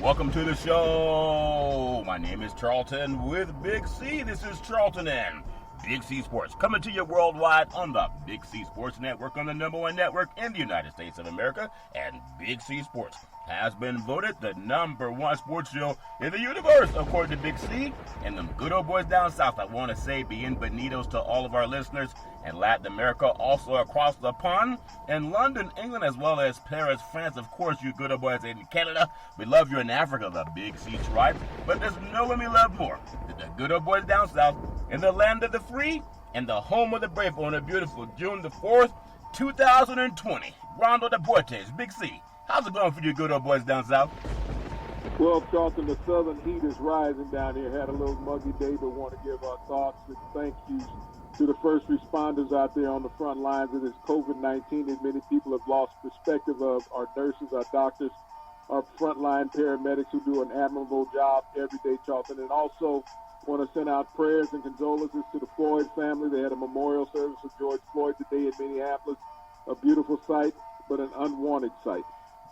Welcome to the show. My name is Charlton with Big C. This is Charlton and Big C Sports, coming to you worldwide on the Big C Sports Network, on the #1 network in the United States of America. And Big C Sports has been voted the #1 sports show in the universe, according to Big C. And them good old boys down south, I want to say bienvenidos to all of our listeners in Latin America, also across the pond, in London, England, as well as Paris, France. Of course, you good old boys in Canada. We love you in Africa, the Big C tribe. But there's no one we love more than the good old boys down south in the land of the free and the home of the brave on a beautiful June the 4th, 2020. Rondo Deportes, Big C. How's it going for you good old boys down south? Well, Charlton, the southern heat is rising down here. Had a little muggy day, but want to give our thoughts and thank yous to the first responders out there on the front lines of this COVID-19. As many people have lost perspective of our nurses, our doctors, our frontline paramedics who do an admirable job every day, Charlton. And also want to send out prayers and condolences to the Floyd family. They had a memorial service for George Floyd today in Minneapolis. A beautiful sight, but an unwanted sight.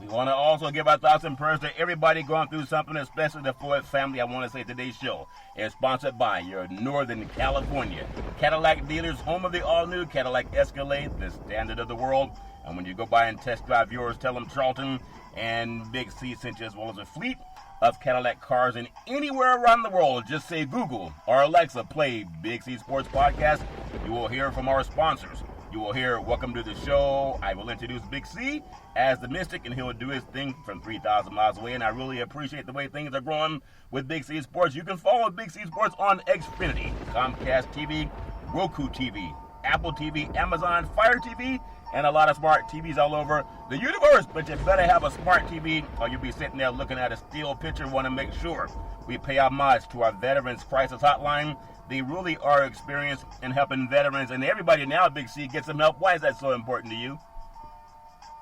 We want to also give our thoughts and prayers to everybody going through something, especially the Floyd family. I want to say today's show is sponsored by your Northern California Cadillac dealers, home of the all-new Cadillac Escalade, the standard of the world. And when you go by and test drive yours, tell them Charlton and Big C sent you, as well as a fleet of Cadillac cars. And anywhere around the world, just say Google or Alexa, play Big C Sports Podcast. You will hear from our sponsors. You will hear welcome to the show. I will introduce Big C as the Mystic, and he'll do his thing from 3,000 miles away. And I really appreciate the way things are growing with Big C Sports. You can follow Big C Sports on Xfinity, Comcast TV, Roku TV, Apple TV, Amazon Fire TV, and a lot of smart TVs all over the universe. But you better have a smart TV or you'll be sitting there looking at a still picture. Want to make sure we pay homage to our Veterans Crisis Hotline. They really are experienced in helping veterans, and everybody now, Big C, gets some help. Why is that so important to you?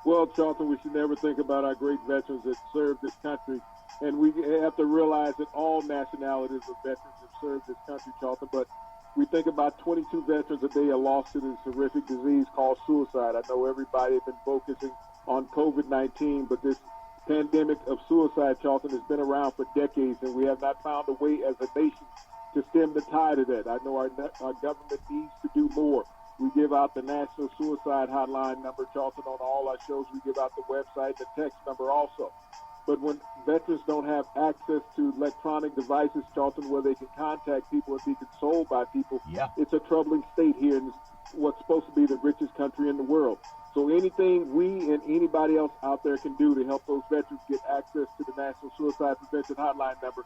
Well, Charlton, we should never think about our great veterans that served this country. And we have to realize that all nationalities of veterans have served this country, Charlton. But we think about 22 veterans a day are lost to this horrific disease called suicide. I know everybody has been focusing on COVID-19, but this pandemic of suicide, Charlton, has been around for decades, and we have not found a way as a nation to stem the tide of that. I know our government needs to do more. We give out the National Suicide Hotline number, Charlton, on all our shows. We give out the website, the text number also. But when veterans don't have access to electronic devices, Charlton, where they can contact people and be consoled by people, It's a troubling state here in what's supposed to be the richest country in the world. So anything we and anybody else out there can do to help those veterans get access to the National Suicide Prevention Hotline number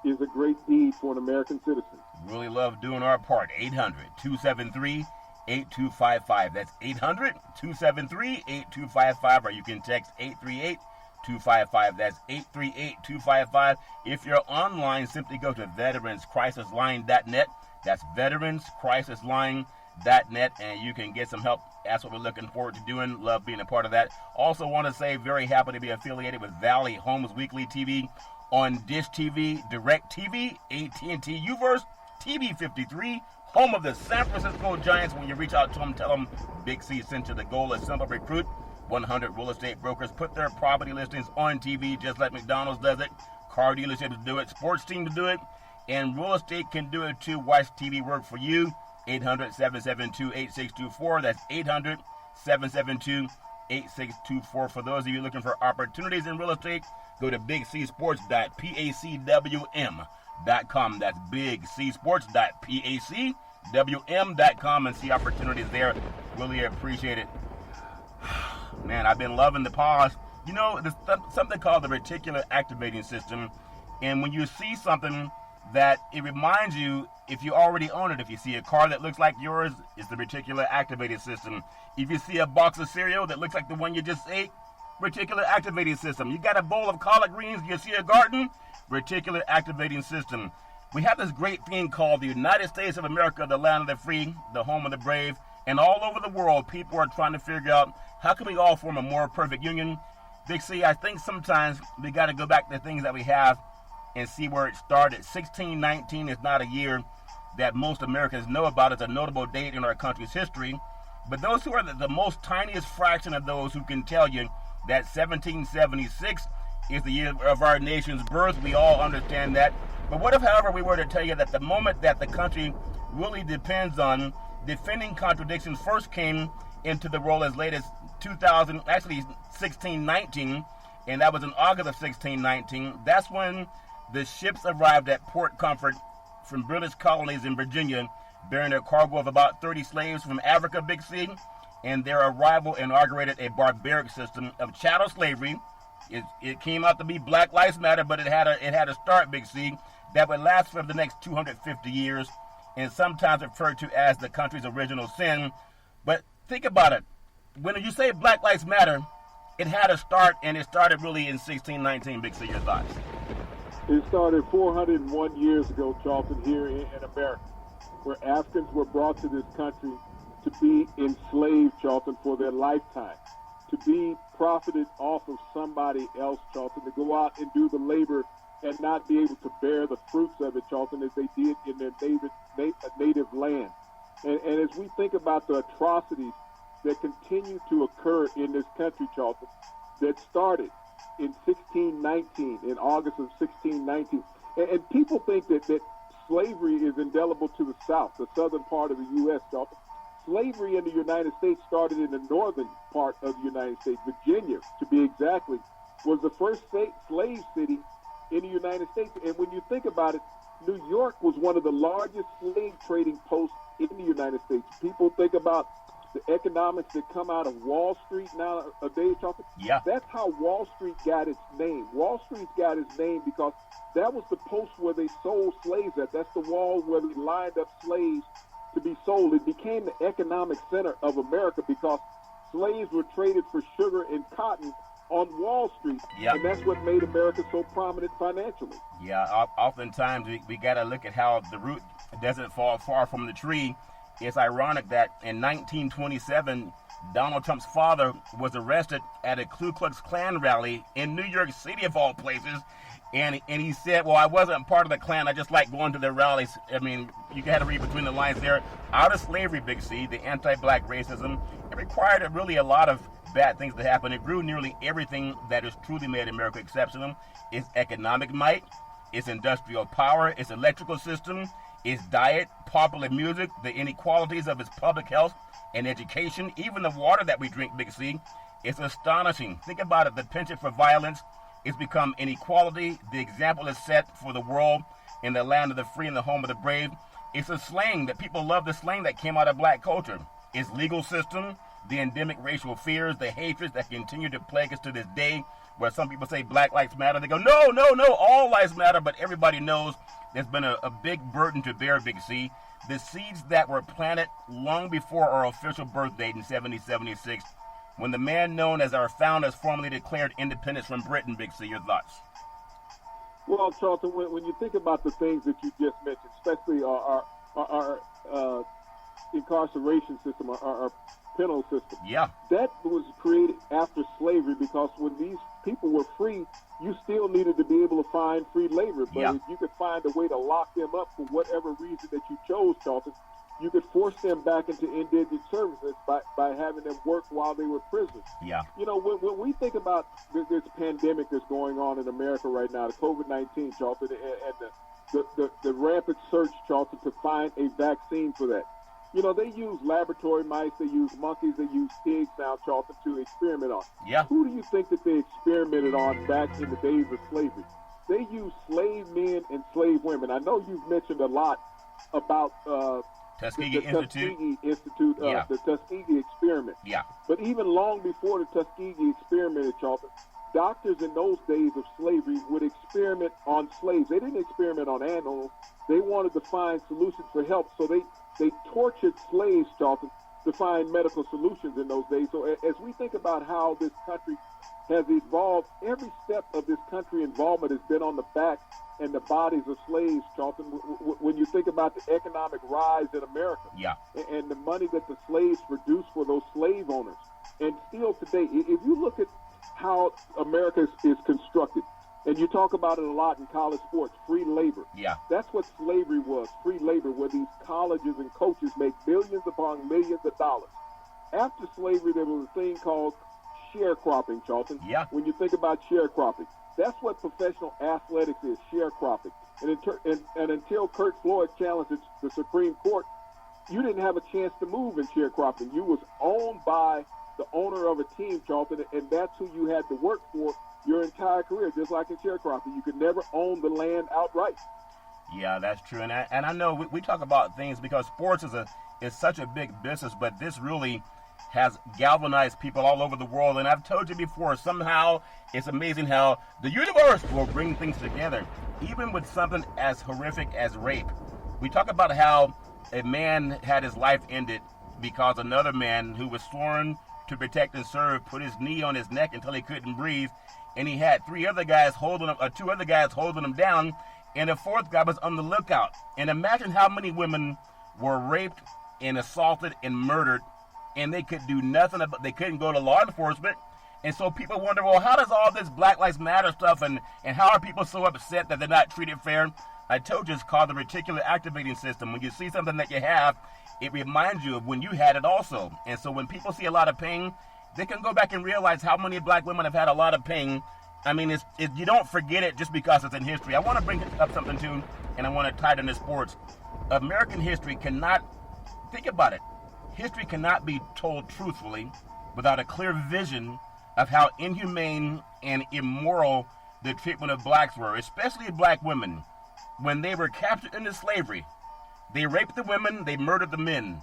is a great deed for an American citizen. Really love doing our part. 800-273-8255. That's 800-273-8255, or you can text 838-255. That's 838-255. If you're online, simply go to veteranscrisisline.net. That's veteranscrisisline.net, and you can get some help. That's what we're looking forward to doing. Love being a part of that. Also want to say very happy to be affiliated with Valley Homes Weekly TV on Dish TV, Direct TV, AT&T Uverse, TV 53, home of the San Francisco Giants. When you reach out to them, tell them Big C sent you. The goal is simple: recruit 100 real estate brokers, put their property listings on TV just like McDonald's does it. Car dealerships do it, sports teams do it, and real estate can do it too. Watch TV work for you. 800-772-8624. That's 800-772-8624. For those of you looking for opportunities in real estate, go to bigcsports.pacwm.com. That's bigcsports.pacwm.com and see opportunities there. Really appreciate it. Man, I've been loving the pause. You know, there's something called the reticular activating system. And when you see something that it reminds you, if you already own it, if you see a car that looks like yours, it's the reticular activating system. If you see a box of cereal that looks like the one you just ate, reticular activating system. You got a bowl of collard greens, you see a garden, reticular activating system. We have this great thing called the United States of America, the land of the free, the home of the brave, and all over the world, people are trying to figure out how can we all form a more perfect union. Big C, I think sometimes we got to go back to things that we have and see where it started. 1619 is not a year that most Americans know about. It's a notable date in our country's history. But those who are the most tiniest fraction of those who can tell you that 1776 is the year of our nation's birth. We all understand that. But what if, however, we were to tell you that the moment that the country really depends on defending contradictions first came into the role as late as 1619, and that was in August of 1619. That's when the ships arrived at Port Comfort from British colonies in Virginia, bearing a cargo of about 30 slaves from Africa, Big C, and their arrival inaugurated a barbaric system of chattel slavery. It came out to be Black Lives Matter, but it had a start, Big C, that would last for the next 250 years, and sometimes referred to as the country's original sin. But think about it. When you say Black Lives Matter, it had a start, and it started really in 1619. Big C, your thoughts? It started 401 years ago, Charlton, here in America, where Africans were brought to this country to be enslaved, Charlton, for their lifetime, to be profited off of somebody else, Charlton, to go out and do the labor and not be able to bear the fruits of it, Charlton, as they did in their native land. And as we think about the atrocities that continue to occur in this country, Charlton, that started in 1619, in August of 1619, and people think that slavery is indelible to the South, the southern part of the U.S., Charlton. Slavery in the United States started in the northern part of the United States. Virginia, to be exactly, was the first slave city in the United States. And when you think about it, New York was one of the largest slave trading posts in the United States. People think about the economics that come out of Wall Street nowadays, Charlton. Yeah. That's how Wall Street got its name. Wall Street got its name because that was the post where they sold slaves at. That's the wall where they lined up slaves to be sold. It became the economic center of America because slaves were traded for sugar and cotton on Wall Street. Yeah. And that's what made America so prominent financially. Yeah, oftentimes we got to look at how the root doesn't fall far from the tree. It's ironic that in 1927, Donald Trump's father was arrested at a Ku Klux Klan rally in New York City, of all places. And he said, well, I wasn't part of the Klan. I just like going to their rallies. I mean, you had to read between the lines there. Out of slavery, Big C, the anti-black racism, it required really a lot of bad things to happen. It grew nearly everything that has truly made America exceptional. Its economic might, its industrial power, its electrical system, its diet, popular music, the inequalities of its public health and education, even the water that we drink, Big C. It's astonishing. Think about it. The penchant for violence it's become inequality. The example is set for the world in the land of the free and the home of the brave. It's a slang that people love, the slang that came out of black culture. Its legal system, the endemic racial fears, the hatreds that continue to plague us to this day, where some people say Black Lives Matter. They go, no, all lives matter, but everybody knows there's been a big burden to bear, Big C. The seeds that were planted long before our official birth date in 1776, when the man known as our founders formally declared independence from Britain, Big C. Your thoughts? Well, Charlton, when you think about the things that you just mentioned, especially our incarceration system, our penal system, yeah, that was created after slavery, because when these people were free, you still needed to be able to find free labor. But if you could find a way to lock them up for whatever reason that you chose, Charlton, you could force them back into indentured services by having them work while they were prisoners. Yeah. You know, when we think about this pandemic that's going on in America right now, the COVID-19, Charlton, and the rampant search, Charlton, to find a vaccine for that. You know, they use laboratory mice, they use monkeys, they use pigs now, Charlton, to experiment on. Yeah. Who do you think that they experimented on back in the days of slavery? They used slave men and slave women. I know you've mentioned a lot about Tuskegee Institute. The Tuskegee experiment. Yeah. But even long before the Tuskegee experiment, Charlton, doctors in those days of slavery would experiment on slaves. They didn't experiment on animals. They wanted to find solutions for help, so they tortured slaves, Charlton, to find medical solutions in those days. So as we think about how this country has evolved, every step of this country involvement has been on the back and the bodies of slaves, Charlton. When you think about the economic rise in America, and the money that the slaves produced for those slave owners, and still today, if you look at how America is constructed, and you talk about it a lot in college sports, free labor. Yeah. That's what slavery was, free labor, where these colleges and coaches make millions upon millions of dollars. After slavery, there was a thing called sharecropping, Charlton. Yeah. When you think about sharecropping, that's what professional athletics is, sharecropping. And until Kurt Floyd challenged the Supreme Court, you didn't have a chance to move in sharecropping. You was owned by the owner of a team, Charlton, and that's who you had to work for your entire career, just like in sharecropping. You could never own the land outright. Yeah, that's true. And I know we talk about things because sports is such a big business, but this really has galvanized people all over the world. And I've told you before, somehow it's amazing how the universe will bring things together, even with something as horrific as rape. We talk about how a man had his life ended because another man who was sworn to protect and serve put his knee on his neck until he couldn't breathe, and he had two other guys holding him down, and a fourth guy was on the lookout. And imagine how many women were raped and assaulted and murdered, and they could do nothing about. They couldn't go to law enforcement. And so people wonder, well, how does all this Black Lives Matter stuff and how are people so upset that they're not treated fair? I told you it's called the reticular activating system. When you see something that you have, it reminds you of when you had it also. And so when people see a lot of pain, they can go back and realize how many black women have had a lot of pain. I mean, you don't forget it just because it's in history. I want to bring up something too, and I want to tie it into sports. American history cannot, think about it, history cannot be told truthfully without a clear vision of how inhumane and immoral the treatment of blacks were, especially black women. When they were captured into slavery, they raped the women, they murdered the men.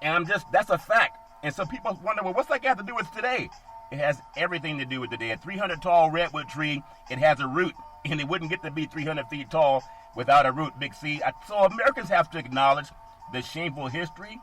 And that's a fact. And so people wonder, well, what's that got to do with today? It has everything to do with today. A 300 tall redwood tree, it has a root, and it wouldn't get to be 300 feet tall without a root, Big C. So Americans have to acknowledge the shameful history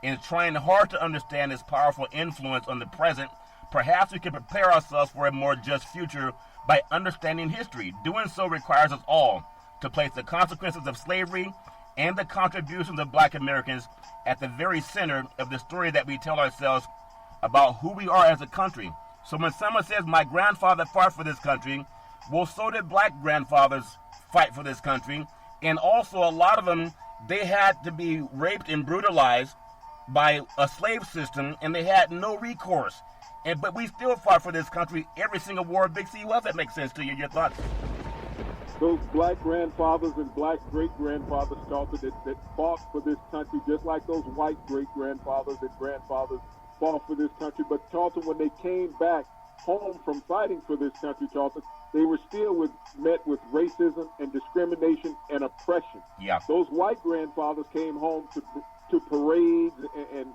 and trying hard to understand its powerful influence on the present. Perhaps we can prepare ourselves for a more just future by understanding history. Doing so requires us all to place the consequences of slavery and the contributions of black Americans at the very center of the story that we tell ourselves about who we are as a country. So when someone says, my grandfather fought for this country, well, so did black grandfathers fight for this country. And also a lot of them, they had to be raped and brutalized by a slave system, and they had no recourse. But we still fought for this country every single war. Big C, well, if that makes sense to you, your thoughts? Those black grandfathers and black great-grandfathers, Charlton, that fought for this country, just like those white great-grandfathers and grandfathers fought for this country. But, Charlton, when they came back home from fighting for this country, Charlton, they were still met with racism and discrimination and oppression. Yeah. Those white grandfathers came home to parades and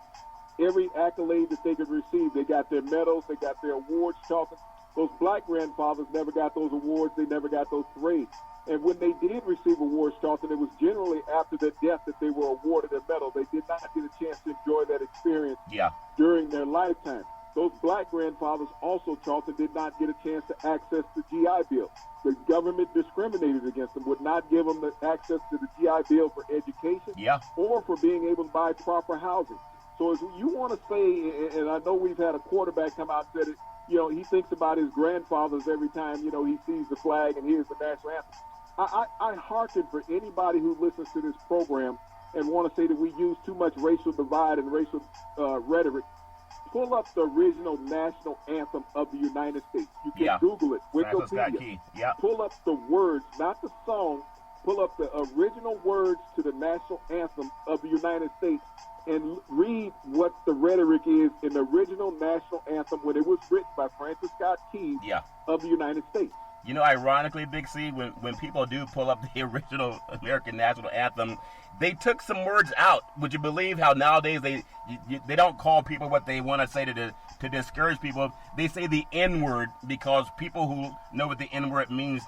every accolade that they could receive. They got their medals, they got their awards, Charlton. Those black grandfathers never got those awards. They never got those parades. And when they did receive awards, Charlton, it was generally after their death that they were awarded a medal. They did not get a chance to enjoy that experience during their lifetime. Those black grandfathers also, Charlton, did not get a chance to access the GI Bill. The government discriminated against them, would not give them the access to the GI Bill for education or for being able to buy proper housing. So if you want to say, and I know we've had a quarterback come out and said it, you know, he thinks about his grandfathers every time, you know, he sees the flag and hears the national anthem. I hearken for anybody who listens to this program and want to say that we use too much racial divide and racial rhetoric. Pull up the original national anthem of the United States. You can Google it, Wikipedia. Pull up the words, not the song. Pull up the original words to the national anthem of the United States and read what the rhetoric is in the original national anthem when it was written by Francis Scott Key of the United States. You know, ironically, Big C, when people do pull up the original American national anthem, they took some words out. Would you believe how nowadays they don't call people what they want to say to discourage people? They say the N-word because people who know what the N-word means,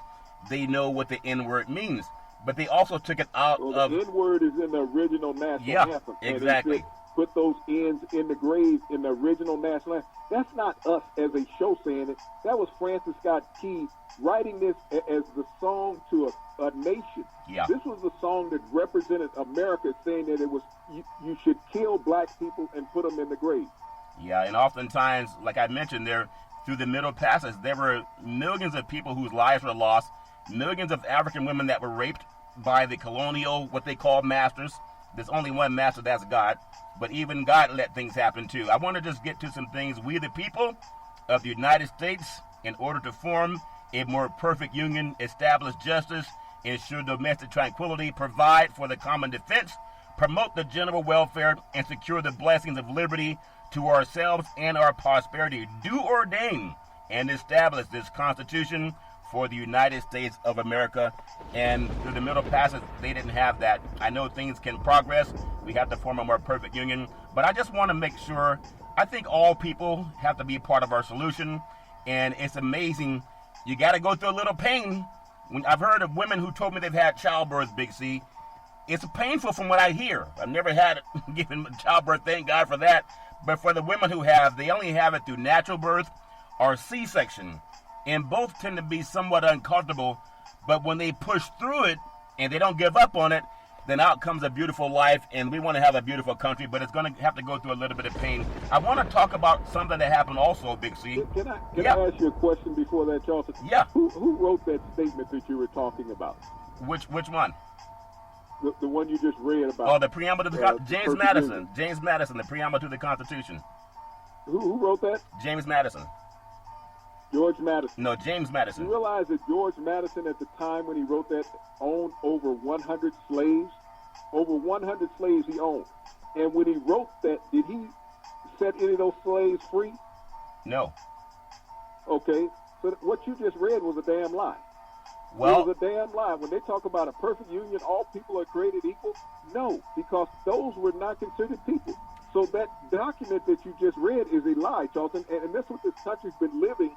they know what the N-word means. But they also took it out of... The N-word is in the original national anthem. Exactly. Put those N's in the grave in the original national anthem. That's not us as a show saying it. That was Francis Scott Key writing this as the song to a nation. This was the song that represented America, saying that it was you should kill black people and put them in the grave. Yeah, and oftentimes, like I mentioned, through the Middle Passage, there were millions of people whose lives were lost, millions of African women that were raped by the colonial, what they call masters. There's only one master, that's God. But even God let things happen too. I want to just get to some things. We the people of the United States in order to form a more perfect union, establish justice, ensure domestic tranquility, provide for the common defense, promote the general welfare, and secure the blessings of liberty to ourselves and our prosperity. Do ordain and establish this Constitution for the United States of America. And through the Middle Passage, they didn't have that. I know things can progress. We have to form a more perfect union. But I just want to make sure, I think all people have to be part of our solution. And it's amazing. You got to go through a little pain. When I've heard of women who told me they've had childbirth, Big C. It's painful from what I hear. I've never had it given childbirth, thank God for that. But for the women who have, they only have it through natural birth or C-section. And both tend to be somewhat uncomfortable. But when they push through it and they don't give up on it, then out comes a beautiful life. And we want to have a beautiful country, but it's going to have to go through a little bit of pain. I want to talk about something that happened also, Big C. Can I ask you a question before that, Charlton? Yeah. Who wrote that statement that you were talking about? Which one? The one you just read about. Oh, the preamble to the James Madison. James Madison, the preamble to the Constitution. Who wrote that? James Madison. George Madison. No, James Madison. You realize that George Madison, at the time when he wrote that, owned over 100 slaves? Over 100 slaves he owned. And when he wrote that, did he set any of those slaves free? No. Okay. So what you just read was a damn lie. Well, it was a damn lie. When they talk about a perfect union, all people are created equal. No, because those were not considered people. So that document that you just read is a lie, Charlton. And that's what this country's been living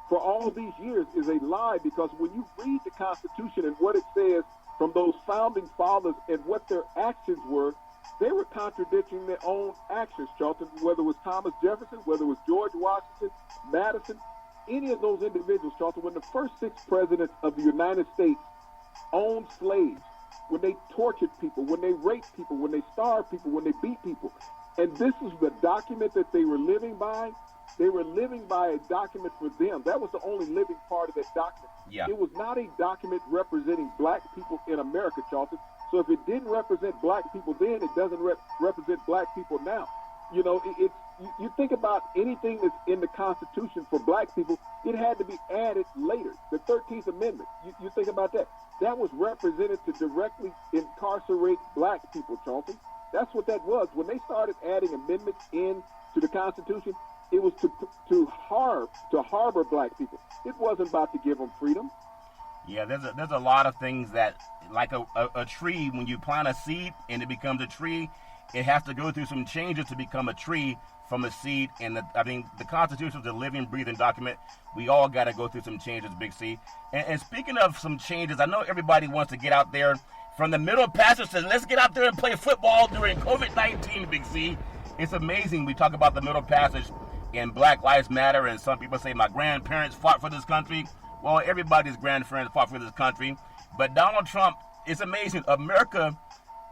for all these years, is a lie. Because when you read the Constitution and what it says from those founding fathers and what their actions were, they were contradicting their own actions, Charlton. Whether it was Thomas Jefferson, whether it was George Washington, Madison, any of those individuals, Charlton, when the first 6 presidents of the United States owned slaves, when they tortured people, when they raped people, when they starved people, when they beat people. And this is the document that they were living by. They were living by a document for them. That was the only living part of that document. Yeah. It was not a document representing black people in America, Charlton. So if it didn't represent black people then, it doesn't represent black people now. You know, you think about anything that's in the Constitution for black people, it had to be added later. The 13th Amendment, you think about that. That was represented to directly incarcerate black people, Charlton. That's what that was. When they started adding amendments in to the Constitution, it was to harbor black people. It wasn't about to give them freedom. Yeah, there's a lot of things that, like a tree, when you plant a seed and it becomes a tree, it has to go through some changes to become a tree from a seed. And the Constitution is a living, breathing document. We all got to go through some changes, Big C. And speaking of some changes, I know everybody wants to get out there. From the Middle Passage says, let's get out there and play football during COVID-19, Big C. It's amazing. We talk about the Middle Passage and Black Lives Matter, and some people say my grandparents fought for this country. Well, everybody's grandparents fought for this country. But Donald Trump, it's amazing. America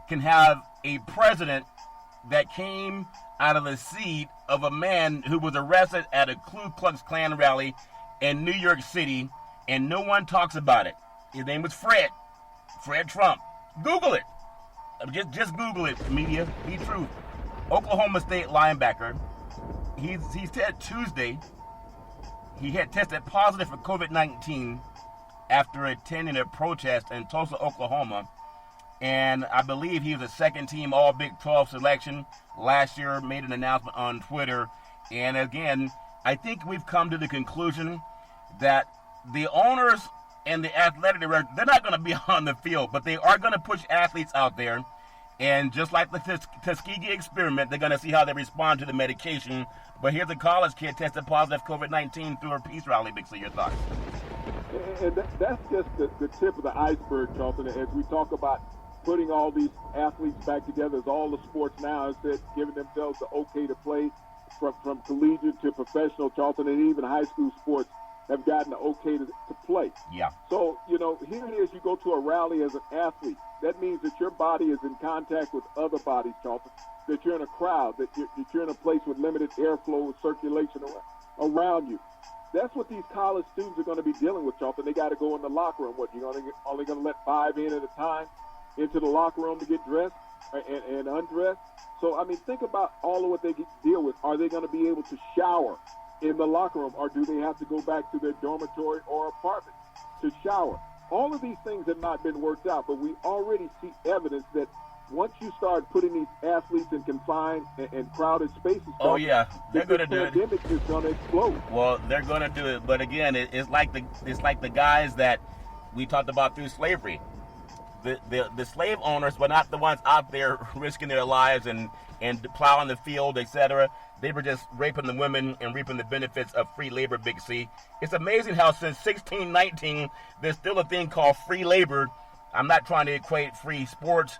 can have a president that came out of the seed of a man who was arrested at a Ku Klux Klan rally in New York City, and no one talks about it. His name was Fred Trump. Google it. Just Google it, media. Be true. Oklahoma State linebacker. He said Tuesday he had tested positive for COVID-19 after attending a protest in Tulsa, Oklahoma. And I believe he was a second-team All-Big 12 selection last year, made an announcement on Twitter. And again, I think we've come to the conclusion that the owners and the athletic director, they're not going to be on the field, but they are going to push athletes out there. And just like the Tuskegee experiment, they're going to see how they respond to the medication. But here's a college kid tested positive COVID-19 through a peace rally. Big C, your thoughts? And that's just the tip of the iceberg, Charlton. As we talk about putting all these athletes back together, as all the sports now is that giving themselves the okay to play from collegiate to professional, Charlton, and even high school sports have gotten the okay to play. Yeah. So, here it is, you go to a rally as an athlete. That means that your body is in contact with other bodies, Charlton, that you're in a crowd, that you're in a place with limited airflow, circulation around you. That's what these college students are going to be dealing with, Charlton. They got to go in the locker room. What, you're only going to let 5 in at a time into the locker room to get dressed and undressed? So, think about all of what they deal with. Are they going to be able to shower? in the locker room, or do they have to go back to their dormitory or apartment to shower? All of these things have not been worked out, but we already see evidence that once you start putting these athletes in confined and crowded spaces, they're going to do it. The pandemic is going to explode. Well, they're going to do it, but again, it's like the guys that we talked about through slavery. The slave owners were not the ones out there risking their lives and plowing the field, etc. They were just raping the women and reaping the benefits of free labor, Big C. It's amazing how since 1619, there's still a thing called free labor. I'm not trying to equate free sports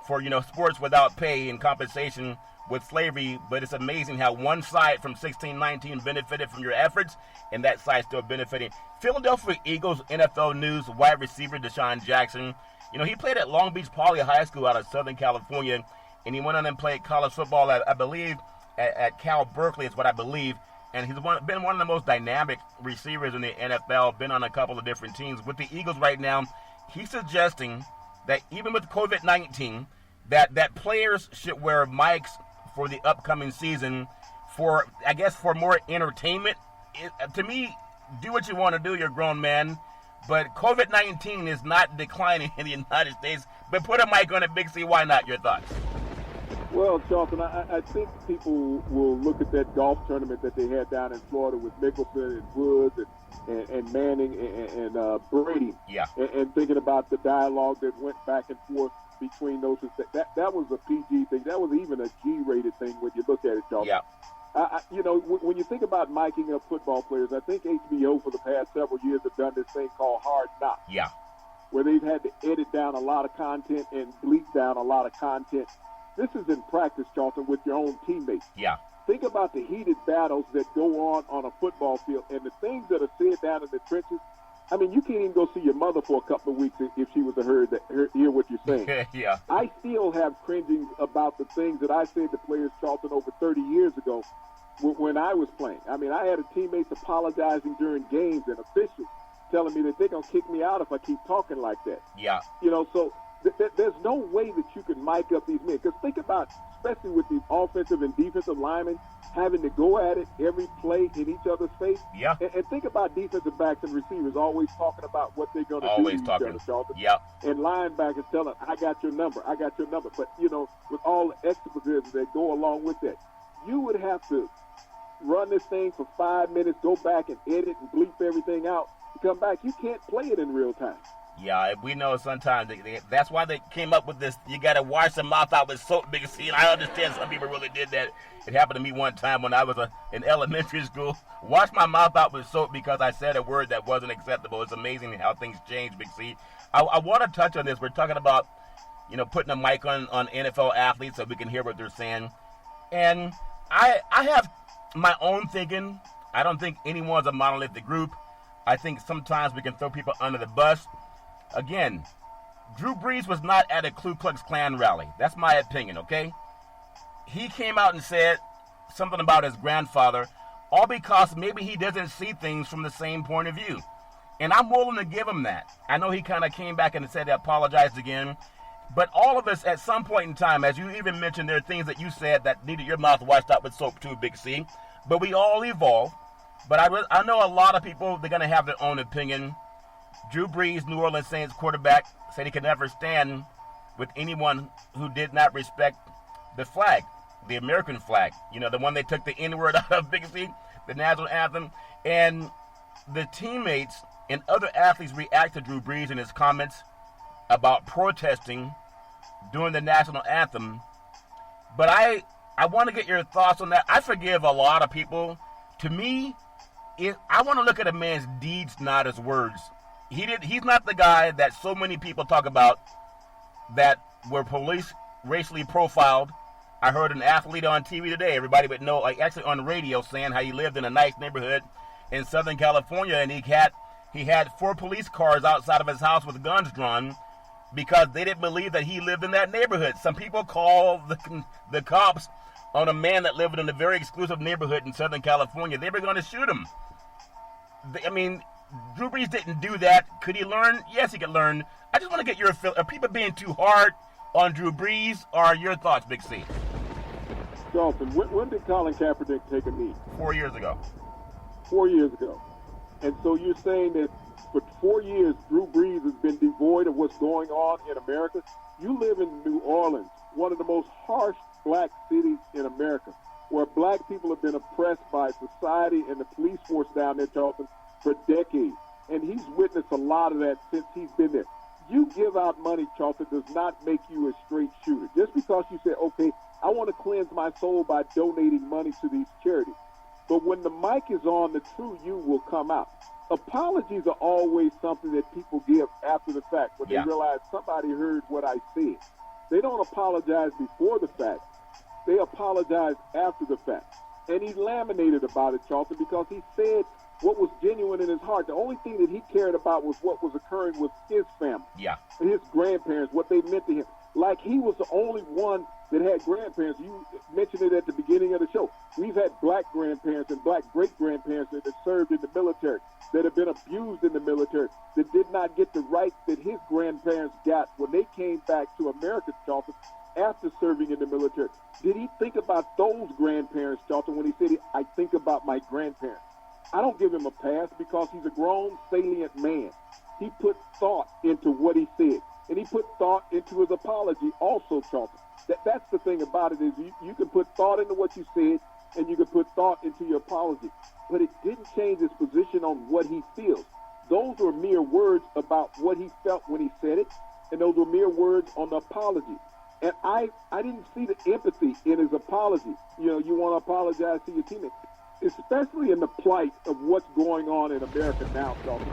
for, sports without pay and compensation with slavery, but it's amazing how one side from 1619 benefited from your efforts, and that side still benefiting. Philadelphia Eagles NFL news wide receiver Deshaun Jackson, he played at Long Beach Poly High School out of Southern California, and he went on and played college football, I believe, at Cal Berkeley is what I believe, and he's been one of the most dynamic receivers in the NFL, been on a couple of different teams. With the Eagles right now, he's suggesting that even with COVID-19, that players should wear mics for the upcoming season for more entertainment. To me, do what you want to do, you're a grown man, but COVID-19 is not declining in the United States. But put a mic on it, Big C, why not? Your thoughts? Well, Charlton, I think people will look at that golf tournament that they had down in Florida with Mickelson and Woods and Manning and Brady, and thinking about the dialogue that went back and forth between those. That was a PG thing. That was even a G-rated thing when you look at it, Charlton. Yeah. When you think about miking up football players, I think HBO for the past several years have done this thing called Hard Knocks. Yeah. Where they've had to edit down a lot of content and bleep down a lot of content. This is in practice, Charlton, with your own teammates. Yeah. Think about the heated battles that go on a football field and the things that are said down in the trenches. I mean, you can't even go see your mother for a couple of weeks if she was to hear what you're saying. Yeah. I still have cringing about the things that I said to players, Charlton, over 30 years ago when I was playing. I mean, I had teammates apologizing during games and officials telling me that they're going to kick me out if I keep talking like that. Yeah. So there's no way that you can mic up these men. Because think about, especially with these offensive and defensive linemen, having to go at it every play in each other's face. Yeah. And think about defensive backs and receivers always talking about what they're going to do to each other, Charlton. Yeah. And linebackers telling, I got your number. But, with all the expletives that go along with that, you would have to run this thing for 5 minutes, go back and edit and bleep everything out, and come back. You can't play it in real time. Yeah, we know sometimes that's why they came up with this. You got to wash your mouth out with soap, Big C. And I understand some people really did that. It happened to me one time when I was in elementary school. Wash my mouth out with soap because I said a word that wasn't acceptable. It's amazing how things change, Big C. I want to touch on this. We're talking about, putting a mic on NFL athletes so we can hear what they're saying. And I have my own thinking. I don't think anyone's a monolithic group. I think sometimes we can throw people under the bus. Again, Drew Brees was not at a Ku Klux Klan rally. That's my opinion, okay? He came out and said something about his grandfather, all because maybe he doesn't see things from the same point of view. And I'm willing to give him that. I know he kind of came back and said he apologized again. But all of us at some point in time, as you even mentioned, there are things that you said that needed your mouth washed out with soap too, Big C. But we all evolve. But I know a lot of people, they're going to have their own opinion. Drew Brees, New Orleans Saints quarterback, said he could never stand with anyone who did not respect the flag, the American flag. The one they took the N-word out of, Big C, the national anthem. And the teammates and other athletes react to Drew Brees and his comments about protesting during the national anthem. But I want to get your thoughts on that. I forgive a lot of people. To me, I want to look at a man's deeds, not his words. He's not the guy that so many people talk about that were police racially profiled. I heard an athlete on TV today, everybody would know, actually on the radio, saying how he lived in a nice neighborhood in Southern California, and he had 4 police cars outside of his house with guns drawn because they didn't believe that he lived in that neighborhood. Some people call the cops on a man that lived in a very exclusive neighborhood in Southern California. They were going to shoot him. Drew Brees didn't do that. Could he learn? Yes, he could learn. I just want to get your feel. Are people being too hard on Drew Brees? Or are your thoughts, Big C? Charlton, when did Colin Kaepernick take a knee? 4 years ago. 4 years ago. And so you're saying that for 4 years, Drew Brees has been devoid of what's going on in America. You live in New Orleans, one of the most harsh black cities in America, where black people have been oppressed by society and the police force down there, Charlton, for decades. And he's witnessed a lot of that since he's been there. You give out money, Charlton, does not make you a straight shooter. Just because you say, okay, I want to cleanse my soul by donating money to these charities. But when the mic is on, the true you will come out. Apologies are always something that people give after the fact, when they realize somebody heard what I said. They don't apologize before the fact. They apologize after the fact. And he laminated about it, Charlton, because he said what was genuine in his heart. The only thing that he cared about was what was occurring with his family, his grandparents, what they meant to him. Like he was the only one that had grandparents. You mentioned it at the beginning of the show. We've had black grandparents and black great-grandparents that have served in the military, that have been abused in the military, that did not get the rights that his grandparents got when they came back to America, Charlton, after serving in the military. Did he think about those grandparents, Charlton, when he said, I think about my grandparents? I don't give him a pass because he's a grown, salient man. He put thought into what he said, and he put thought into his apology also, Charlton. That's the thing about it is you can put thought into what you said, and you can put thought into your apology. But it didn't change his position on what he feels. Those were mere words about what he felt when he said it, and those were mere words on the apology. And I didn't see the empathy in his apology. You know, you want to apologize to your teammates, especially in the plight of what's going on in America now, Charlton.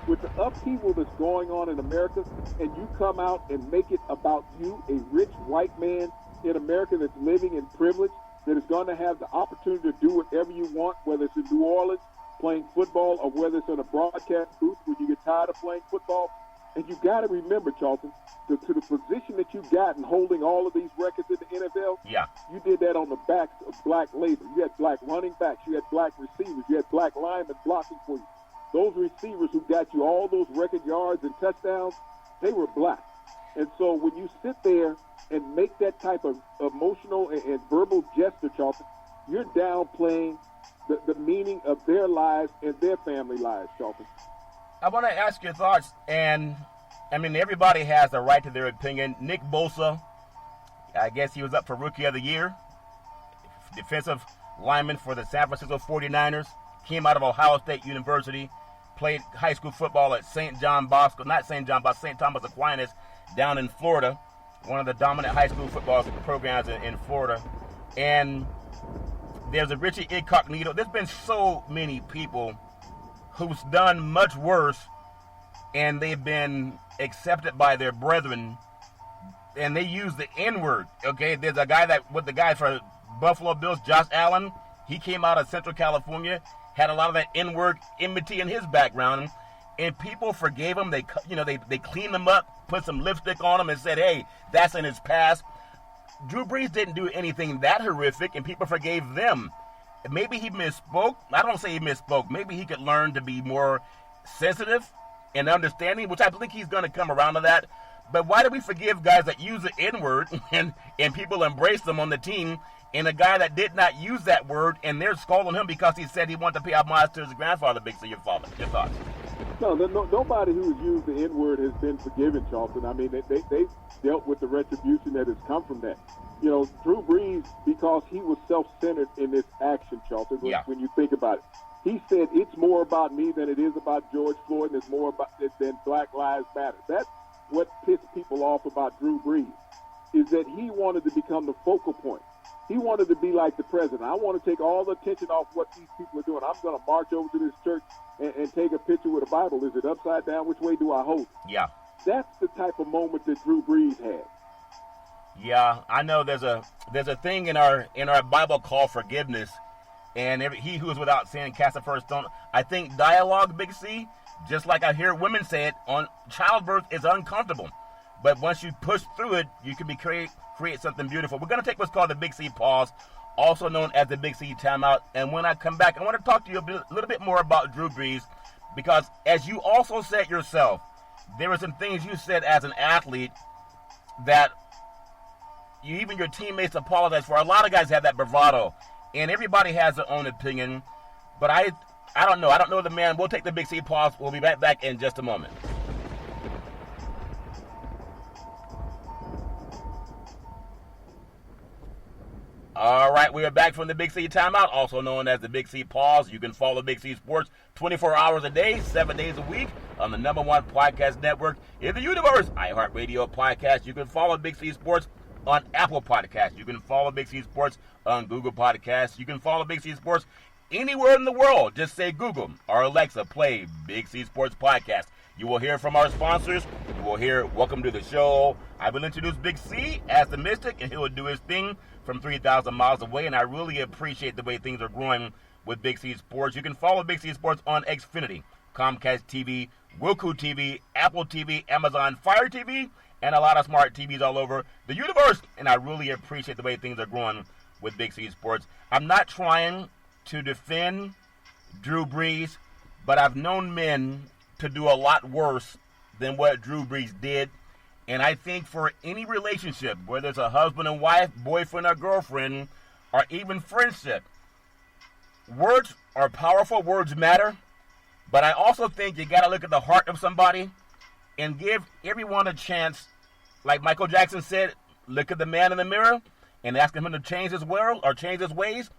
With the upheaval that's going on in America, and you come out and make it about you, a rich white man in America that's living in privilege, that is going to have the opportunity to do whatever you want, whether it's in New Orleans playing football or whether it's in a broadcast booth when you get tired of playing football. And you got to remember, Charlton, to the position that you got in holding all of these records in the NFL, you did that on the backs of black labor. You had black running backs. You had black receivers. You had black linemen blocking for you. Those receivers who got you all those record yards and touchdowns, they were black. And so when you sit there and make that type of emotional and verbal gesture, Charlton, you're downplaying the meaning of their lives and their family lives, Charlton. I want to ask your thoughts, and I mean, everybody has a right to their opinion. Nick Bosa, I guess he was up for Rookie of the Year, defensive lineman for the San Francisco 49ers, came out of Ohio State University, played high school football at St. Thomas Aquinas down in Florida, one of the dominant high school football programs in Florida. And there's a Richie Incognito. There's been so many people who's done much worse, and they've been accepted by their brethren, and they use the N-word. Okay, there's a guy with the guy for Buffalo Bills, Josh Allen. He came out of Central California, had a lot of that N-word enmity in his background, and people forgave him. They cleaned him up, put some lipstick on him, and said, hey, that's in his past. Drew Brees didn't do anything that horrific, and people forgave them. Maybe he misspoke. I don't say he misspoke. Maybe he could learn to be more sensitive and understanding, which I think he's going to come around to that. But why do we forgive guys that use the N-word and people embrace them on the team, and a guy that did not use that word, and they're scolding him because he said he wanted to pay homage to his grandfather? Big C, your thoughts? No, nobody who has used the N-word has been forgiven, Charlton. I mean, they dealt with the retribution that has come from that. You know, Drew Brees, because he was self-centered in this action, Charlton, when you think about it. He said, it's more about me than it is about George Floyd, and it's more about it than Black Lives Matter. That's what pissed people off about Drew Brees, is that he wanted to become the focal point. He wanted to be like the president. I want to take all the attention off what these people are doing. I'm going to march over to this church and take a picture with a Bible. Is it upside down? Which way do I hold it? That's the type of moment that Drew Brees had. Yeah, I know there's a thing in our Bible called forgiveness, and he who is without sin cast the first stone. I think dialogue, Big C, just like I hear women say it, on childbirth is uncomfortable, but once you push through it, you can create something beautiful. We're going to take what's called the Big C pause, also known as the Big C timeout, and when I come back, I want to talk to you a little bit more about Drew Brees, because as you also said yourself, there were some things you said as an athlete that even your teammates apologize for. A lot of guys have that bravado, and everybody has their own opinion. But I don't know. I don't know the man. We'll take the Big C pause. We'll be right back in just a moment. All right, we are back from the Big C Timeout, also known as the Big C Pause. You can follow Big C Sports 24 hours a day, 7 days a week on the #1 podcast network in the universe, iHeartRadio Podcast. You can follow Big C Sports on Apple Podcasts. You can follow Big C Sports on Google Podcasts. You can follow Big C Sports anywhere in the world. Just say Google or Alexa, play Big C Sports Podcast. You will hear from our sponsors. You will hear welcome to the show. I will introduce Big C as the Mystic, and he will do his thing from 3,000 miles away, and I really appreciate the way things are growing with Big C Sports. You can follow Big C Sports on Xfinity, Comcast TV, Roku TV, Apple TV, Amazon Fire TV, and a lot of smart TVs all over the universe, and I really appreciate the way things are growing with Big C Sports. I'm not trying to defend Drew Brees, but I've known men to do a lot worse than what Drew Brees did. And I think for any relationship, whether it's a husband and wife, boyfriend or girlfriend, or even friendship, words are powerful, words matter. But I also think you got to look at the heart of somebody and give everyone a chance. Like Michael Jackson said, look at the man in the mirror and ask him to change his world or change his ways.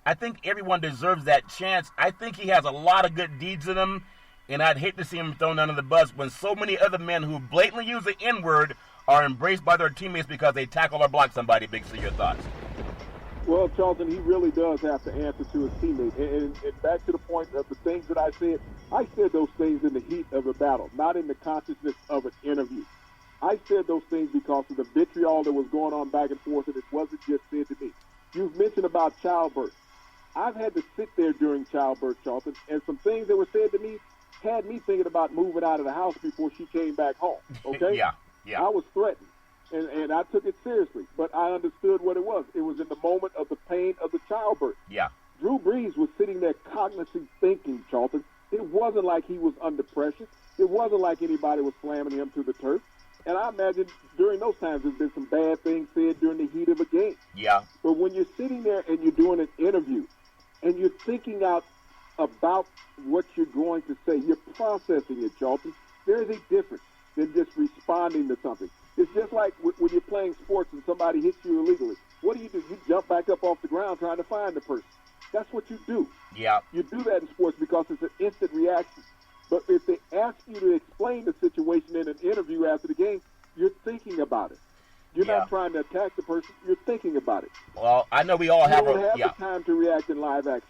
I think everyone deserves that chance. I think he has a lot of good deeds in him. And I'd hate to see him thrown under the bus when so many other men who blatantly use the N-word are embraced by their teammates because they tackle or block somebody. Big C, your thoughts? Well, Charlton, he really does have to answer to his teammate. And back to the point of the things that I said those things in the heat of a battle, not in the consciousness of an interview. I said those things because of the vitriol that was going on back and forth, and it wasn't just said to me. You've mentioned about childbirth. I've had to sit there during childbirth, Charlton, and some things that were said to me had me thinking about moving out of the house before she came back home, okay? Yeah. I was threatened, and I took it seriously, but I understood what it was. It was in the moment of the pain of the childbirth. Yeah. Drew Brees was sitting there cognitively thinking, Charlton. It wasn't like he was under pressure. It wasn't like anybody was slamming him to the turf. And I imagine during those times there's been some bad things said during the heat of a game. Yeah. But when you're sitting there and you're doing an interview and you're thinking out about what you're going to say, you're processing it, Charlton. There's a difference than just responding to something. It's just like when you're playing sports and somebody hits you illegally. What do? You jump back up off the ground trying to find the person. That's what you do. Yeah. You do that in sports because it's an instant reaction. But if they ask you to explain the situation in an interview after the game, you're thinking about it. You're not trying to attack the person. You're thinking about it. Well, I know we all have you don't have the time to react in live action.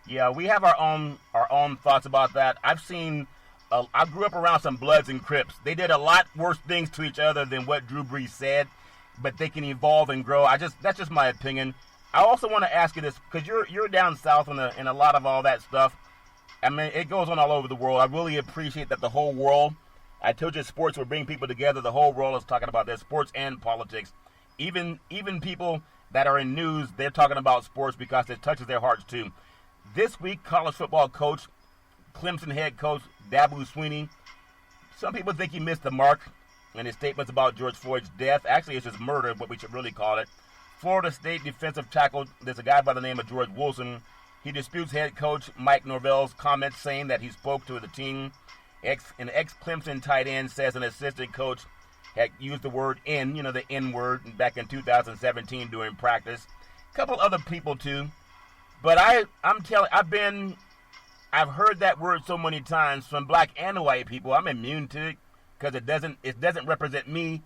Yeah, we have our own thoughts about that. I've seen, I grew up around some Bloods and Crips. They did a lot worse things to each other than what Drew Brees said, but they can evolve and grow. That's just my opinion. I also want to ask you this because you're down south in a lot of all that stuff. I mean, it goes on all over the world. I really appreciate that the whole world. I told you sports will bring people together. The whole world is talking about this, sports and politics. Even people that are in news, they're talking about sports because it touches their hearts too. This week, college football coach, Clemson head coach Dabo Swinney, some people think he missed the mark in his statements about George Floyd's death. Actually, it's his murder, what we should really call it. Florida State defensive tackle, there's a guy by the name of George Wilson. He disputes head coach Mike Norvell's comments, saying that he spoke to the team. An ex-Clemson tight end says an assistant coach had used the word N, the N word, back in 2017 during practice. A couple other people, too. But I've heard that word so many times from black and white people. I'm immune to it because it doesn't represent me.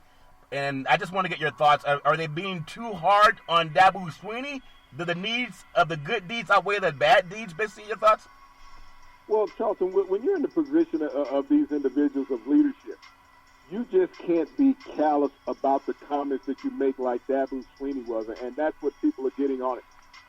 And I just want to get your thoughts. Are they being too hard on Dabo Swinney? Do the needs of the good deeds outweigh the bad deeds? Basically, your thoughts? Well, Charlton, when you're in the position of these individuals of leadership, you just can't be callous about the comments that you make like Dabo Swinney was, and that's what people are getting on it.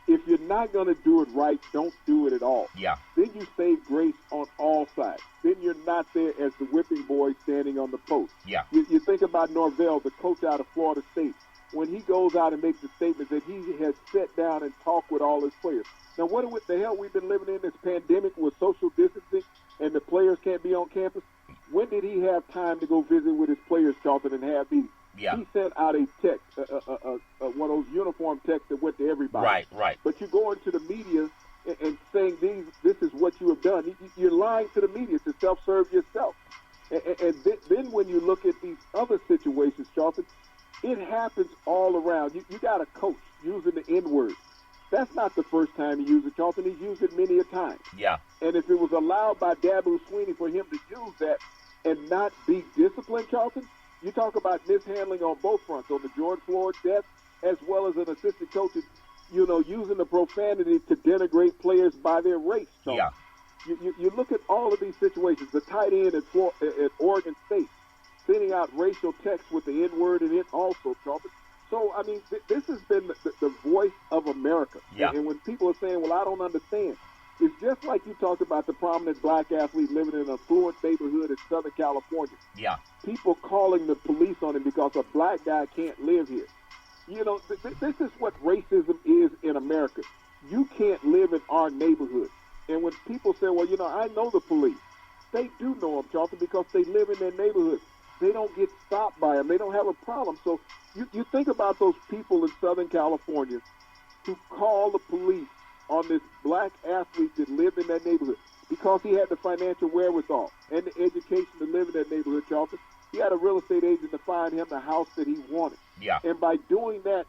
If you're not going to do it right, don't do it at all. Yeah. Then you save grace on all sides. Then you're not there as the whipping boy standing on the post. Yeah. You think about Norvell, the coach out of Florida State, when he goes out and makes the statement that he has sat down and talked with all his players. Now, what the hell we've been living in this pandemic with social distancing and the players can't be on campus? When did he have time to go visit with his players, Charlton, and have meetings? Yeah. He sent out a text, one of those uniform texts that went to everybody. Right. But you go into the media and saying this is what you have done. You're lying to the media to self-serve yourself. And then when you look at these other situations, Charlton, it happens all around. You got a coach using the N-word. That's not the first time he used it, Charlton. He's used it many a time. Yeah. And if it was allowed by Dabo Swinney for him to use that and not be disciplined, Charlton, you talk about mishandling on both fronts, on the George Floyd death, as well as an assistant coach, using the profanity to denigrate players by their race, Charlton. Yeah. You look at all of these situations. The tight end at Oregon State sending out racial texts with the N-word in it also, Charlton. So, I mean, this has been the voice of America. Yeah. And when people are saying, well, I don't understand, it's just like you talked about the prominent black athlete living in an affluent neighborhood in Southern California. Yeah. People calling the police on him because a black guy can't live here. This is what racism is in America. You can't live in our neighborhood. And when people say, well, I know the police, they do know them, Charlton, because they live in their neighborhood. They don't get stopped by them. They don't have a problem. So you think about those people in Southern California who call the police on this black athlete that lived in that neighborhood because he had the financial wherewithal and the education to live in that neighborhood, Charlton. He had a real estate agent to find him the house that he wanted. Yeah. And by doing that,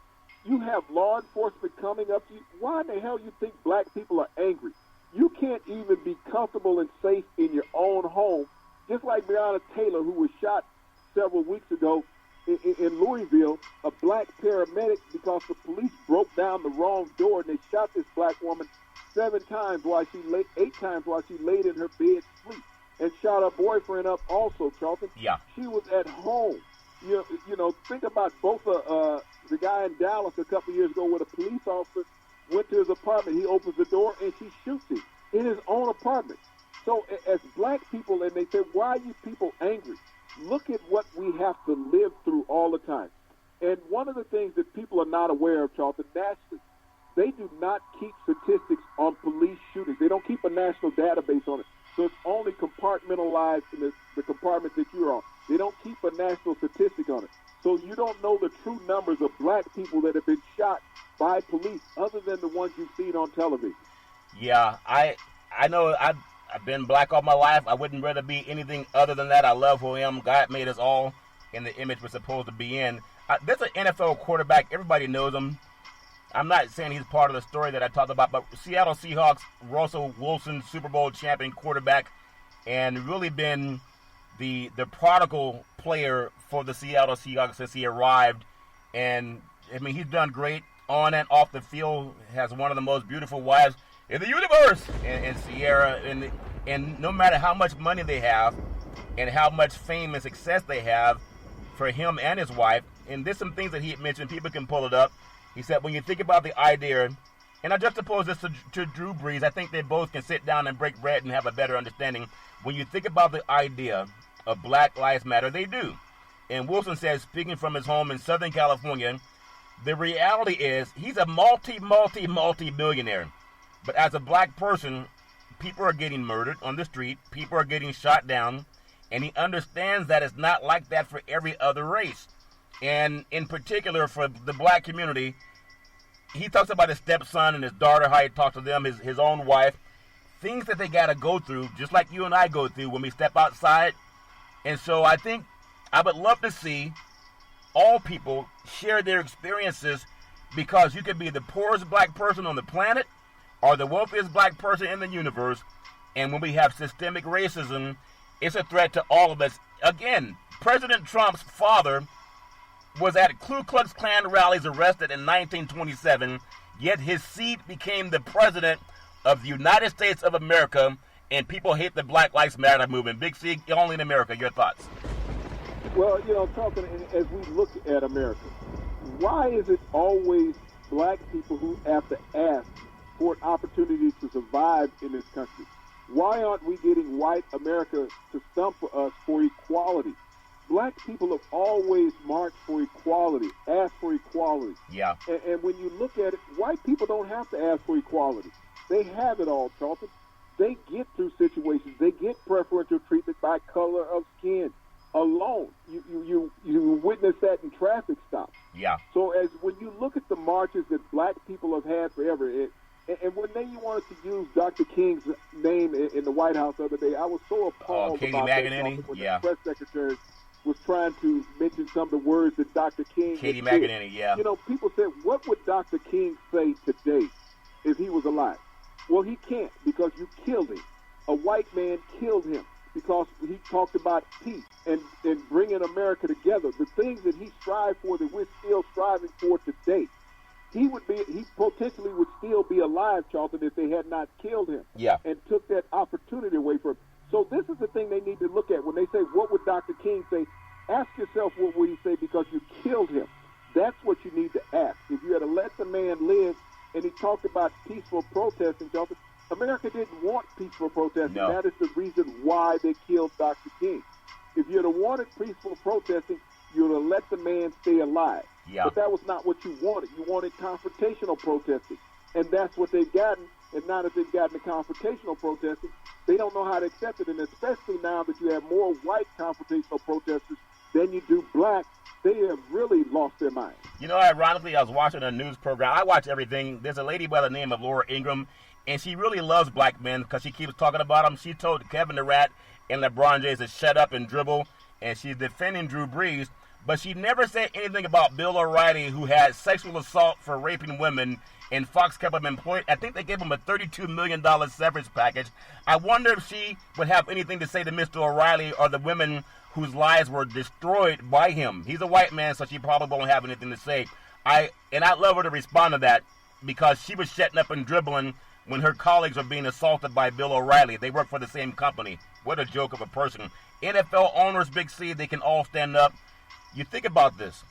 you have law enforcement coming up to you. Why in the hell you think black people are angry? You can't even be comfortable and safe in your own home, just like Breonna Taylor, who was shot several weeks ago in Louisville, a black paramedic, because the police broke down the wrong door and they shot this black woman 8 times while she laid in her bed sleep, and shot her boyfriend up also, Charlton. Yeah. She was at home. Think about both the guy in Dallas a couple years ago where the police officer went to his apartment. He opens the door and she shoots him in his own apartment. So as black people, and they say, why are you people angry? Look at what we have to live through all the time. And one of the things that people are not aware of, Charlton, nationally, they do not keep statistics on police shootings. They don't keep a national database on it. So it's only compartmentalized in the compartment that you're on. They don't keep a national statistic on it. So you don't know the true numbers of black people that have been shot by police other than the ones you've seen on television. Yeah, I know I've been black all my life. I wouldn't rather be anything other than that. I love who I am. God made us all in the image we're supposed to be in. There's an NFL quarterback. Everybody knows him. I'm not saying he's part of the story that I talked about, but Seattle Seahawks, Russell Wilson, Super Bowl champion quarterback, and really been the prodigal player for the Seattle Seahawks since he arrived. And, I mean, he's done great on and off the field, has one of the most beautiful wives in the universe, and Sierra, and no matter how much money they have and how much fame and success they have for him and his wife, and there's some things that he mentioned, people can pull it up. He said, when you think about the idea, and I juxtapose this to Drew Brees, I think they both can sit down and break bread and have a better understanding. When you think about the idea of Black Lives Matter, they do. And Wilson says, speaking from his home in Southern California, the reality is he's a multi-millionaire. But as a black person, people are getting murdered on the street, people are getting shot down, and he understands that it's not like that for every other race. And in particular for the black community, he talks about his stepson and his daughter, how he talks to them, his own wife, things that they got to go through, just like you and I go through when we step outside. And so I think I would love to see all people share their experiences, because you could be the poorest black person on the planet or the wealthiest black person in the universe. And when we have systemic racism, it's a threat to all of us. Again, President Trump's father was at Ku Klux Klan rallies, arrested in 1927, yet his seat became the president of the United States of America, and people hate the Black Lives Matter movement. Big C, only in America. Your thoughts? Well, talking as we look at America, why is it always black people who have to ask for an opportunity to survive in this country? Why aren't we getting white America to stump for us for equality? Black people have always marched for equality, asked for equality. Yeah. And when you look at it, white people don't have to ask for equality. They have it all, Charlton. They get through situations. They get preferential treatment by color of skin alone. You witness that in traffic stops. Yeah. So when you look at the marches that black people have had forever, and And when they wanted to use Dr. King's name in the White House the other day, I was so appalled Katie about McEnany? that. When Yeah. the press secretary was trying to mention some of the words that Dr. King Katie had said. McEnany, yeah. You know, people said, what would Dr. King say today if he was alive? Well, he can't, because you killed him. A white man killed him because he talked about peace and bringing America together. The things that he strived for that we're still striving for today. He potentially would still be alive, Charlton, if they had not killed him. Yeah. And took that opportunity away from him. So this is the thing they need to look at. When they say, what would Dr. King say? Ask yourself, what would he say, because you killed him. That's what you need to ask. If you had to let the man live, and he talked about peaceful protesting, Charlton, America didn't want peaceful protesting. No. That is the reason why they killed Dr. King. If you'd have wanted peaceful protesting, you'd have let the man stay alive. Yeah. But that was not what you wanted. You wanted confrontational protesting. And that's what they've gotten. And now that they've gotten the confrontational protesting, they don't know how to accept it. And especially now that you have more white confrontational protesters than you do black, they have really lost their mind. You know, ironically, I was watching a news program. I watch everything. There's a lady by the name of Laura Ingraham, and she really loves black men because she keeps talking about them. She told Kevin Durant and LeBron James to shut up and dribble, and she's defending Drew Brees. But she never said anything about Bill O'Reilly, who had sexual assault for raping women, and Fox kept him employed. I think they gave him a $32 million severance package. I wonder if she would have anything to say to Mr. O'Reilly or the women whose lives were destroyed by him. He's a white man, so she probably won't have anything to say. I'd love her to respond to that, because she was shutting up and dribbling when her colleagues were being assaulted by Bill O'Reilly. They work for the same company. What a joke of a person. NFL owners, Big C, they can all stand up. You think about this.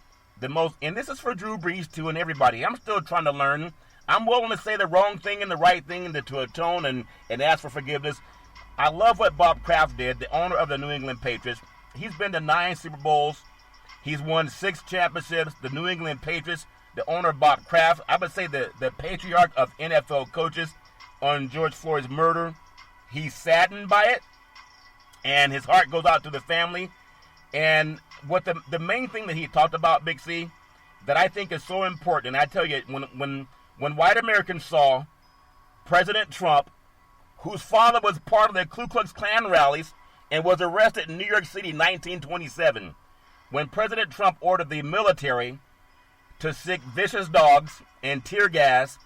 And this is for Drew Brees, too, and everybody. I'm still trying to learn. I'm willing to say the wrong thing and the right thing and to atone and ask for forgiveness. I love what Bob Kraft did, the owner of the New England Patriots. He's been to 9 Super Bowls. He's won 6 championships. The New England Patriots, the owner, Bob Kraft, I would say the patriarch of NFL coaches on George Floyd's murder. He's saddened by it, and his heart goes out to the family. And what the main thing that he talked about, Big C, that I think is so important, and I tell you, when white Americans saw President Trump, whose father was part of the Ku Klux Klan rallies and was arrested in New York City in 1927, when President Trump ordered the military to sick vicious dogs and tear gas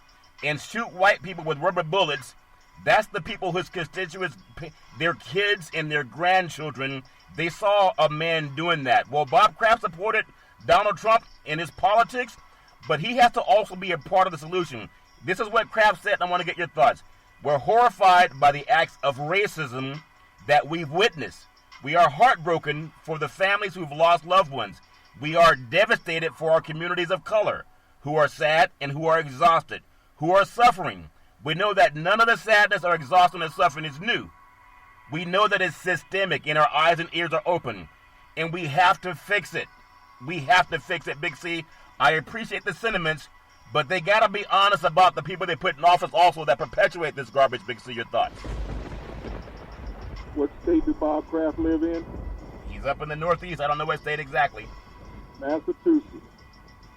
and shoot white people with rubber bullets, that's the people whose constituents, their kids and their grandchildren, they saw a man doing that. Well, Bob Kraft supported Donald Trump in his politics, but he has to also be a part of the solution. This is what Kraft said, and I want to get your thoughts. We're horrified by the acts of racism that we've witnessed. We are heartbroken for the families who've lost loved ones. We are devastated for our communities of color, who are sad and who are exhausted, who are suffering. We know that none of the sadness or exhaustion or suffering is new. We know that it's systemic and our eyes and ears are open. And we have to fix it. We have to fix it, Big C. I appreciate the sentiments, but they got to be honest about the people they put in office also that perpetuate this garbage, Big C. Your thoughts? What state did Bob Kraft live in? He's up in the Northeast. I don't know what state exactly. Massachusetts.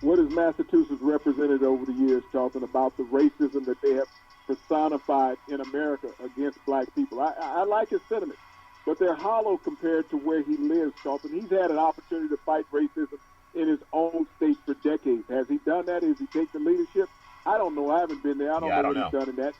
What has Massachusetts represented over the years, Charlton, about the racism that they have personified in America against black people? I like his sentiments, but they're hollow compared to where he lives, Charlton. He's had an opportunity to fight racism in his own state for decades. Has he done that? Has he taken leadership? I don't know. I haven't been there. I don't know what he's done in that.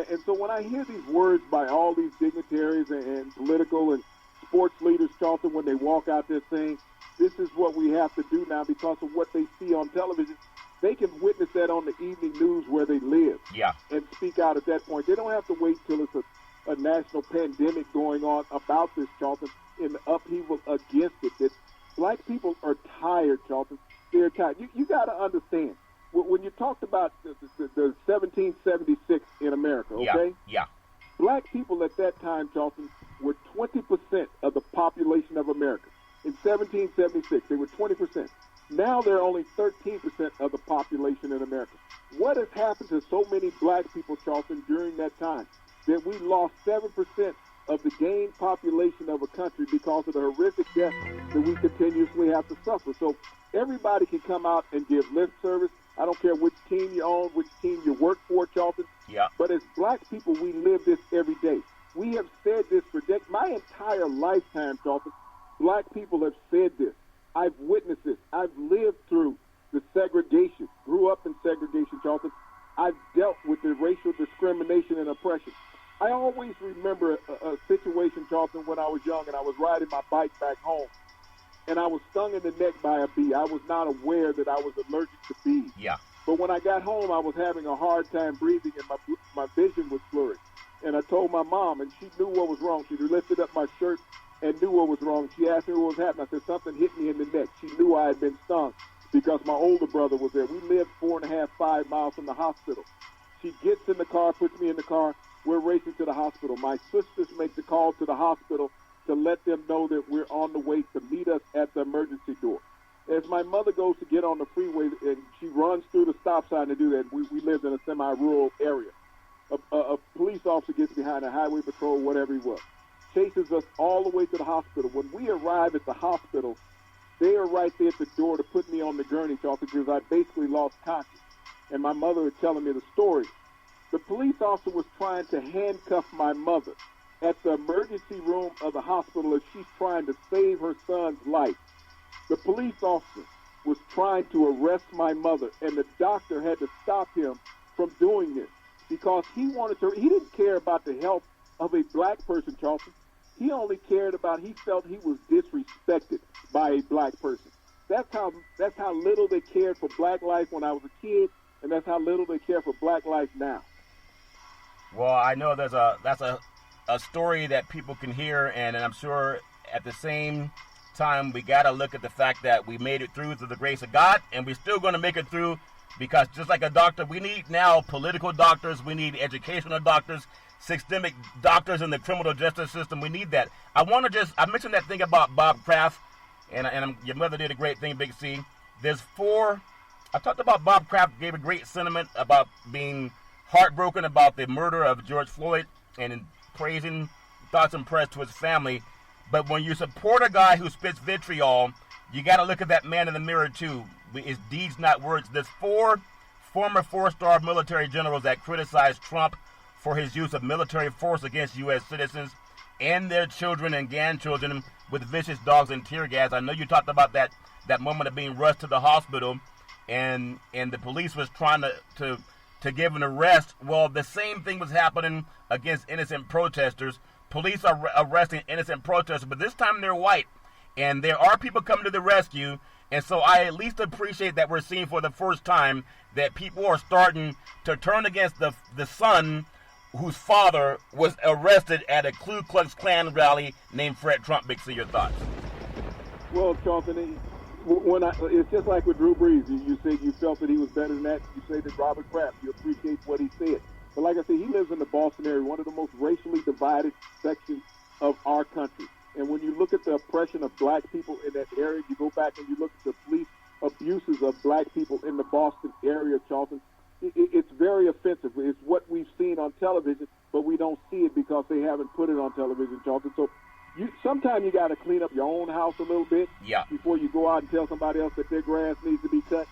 And so when I hear these words by all these dignitaries and political and sports leaders, Charlton, when they walk out there saying, this is what we have to do now because of what they see on television, they can witness that on the evening news where they live and speak out at that point. They don't have to wait till it's a national pandemic going on about this, Charlton, in the upheaval against it. That black people are tired, Charlton. They're tired. You got to understand, when you talked about the 1776 in America, okay? Yeah. Black people at that time, Charlton, were 20% of the population of America. In 1776, they were 20%. Now they're only 13% of the population in America. What has happened to so many black people, Charlton, during that time? That we lost 7% of the gained population of a country because of the horrific deaths that we continuously have to suffer. So everybody can come out and give lip service. I don't care which team you own, which team you work for, Charlton. Yeah. But as black people, we live this every day. We have said this for decades. My entire lifetime, Charlton, black people have said this. I've witnessed this. I've lived through the segregation, grew up in segregation, Charlton. I've dealt with the racial discrimination and oppression. I always remember a situation, Charlton, when I was young and I was riding my bike back home and I was stung in the neck by a bee. I was not aware that I was allergic to bees. Yeah. But when I got home, I was having a hard time breathing and my vision was blurry. And I told my mom, and she knew what was wrong. She lifted up my shirt and knew what was wrong. She asked me what was happening. I said, something hit me in the neck. She knew I had been stung because my older brother was there. We lived 4.5, 5 miles from the hospital. She gets in the car, puts me in the car. We're racing to the hospital. My sisters make the call to the hospital to let them know that we're on the way to meet us at the emergency door. As my mother goes to get on the freeway, and she runs through the stop sign to do that, we lived in a semi-rural area. A police officer gets behind a highway patrol, whatever he was, chases us all the way to the hospital. When we arrive at the hospital, they are right there at the door to put me on the gurney, Charlton, because I basically lost conscience. And my mother was telling me the story. The police officer was trying to handcuff my mother at the emergency room of the hospital as she's trying to save her son's life. The police officer was trying to arrest my mother, and the doctor had to stop him from doing this because he didn't care about the health of a black person, Charlton. He only cared about, he felt he was disrespected by a black person. That's how little they cared for black life when I was a kid, and that's how little they care for black life now. Well, I know that's a story that people can hear, and I'm sure at the same time we got to look at the fact that we made it through the grace of God, and we're still going to make it through because just like a doctor, we need now political doctors, we need educational doctors, systemic doctors in the criminal justice system. We need that. I mentioned that thing about Bob Kraft, and your mother did a great thing, Big C. I talked about Bob Kraft gave a great sentiment about being heartbroken about the murder of George Floyd and in praising thoughts and prayers to his family. But when you support a guy who spits vitriol, you got to look at that man in the mirror too. His deeds, not words. There's 4 former 4-star military generals that criticized Trump for his use of military force against U.S. citizens and their children and grandchildren with vicious dogs and tear gas. I know you talked about that moment of being rushed to the hospital, and the police was trying to give an arrest. Well, the same thing was happening against innocent protesters. Police are arresting innocent protesters, but this time they're white, and there are people coming to the rescue. And so I at least appreciate that we're seeing for the first time that people are starting to turn against the son whose father was arrested at a Ku Klux Klan rally named Fred Trump. Big C, your thoughts? Well, Charlton, it's just like with Drew Brees. You say you felt that he was better than that. You say that Robert Kraft, you appreciate what he said. But like I said, he lives in the Boston area, one of the most racially divided sections of our country. And when you look at the oppression of black people in that area, you go back and you look at the police abuses of black people in the Boston area, Charlton, it's very offensive. It's what we've seen on television, but we don't see it because they haven't put it on television, Charlton. So sometimes you got to clean up your own house a little bit before you go out and tell somebody else that their grass needs to be cut.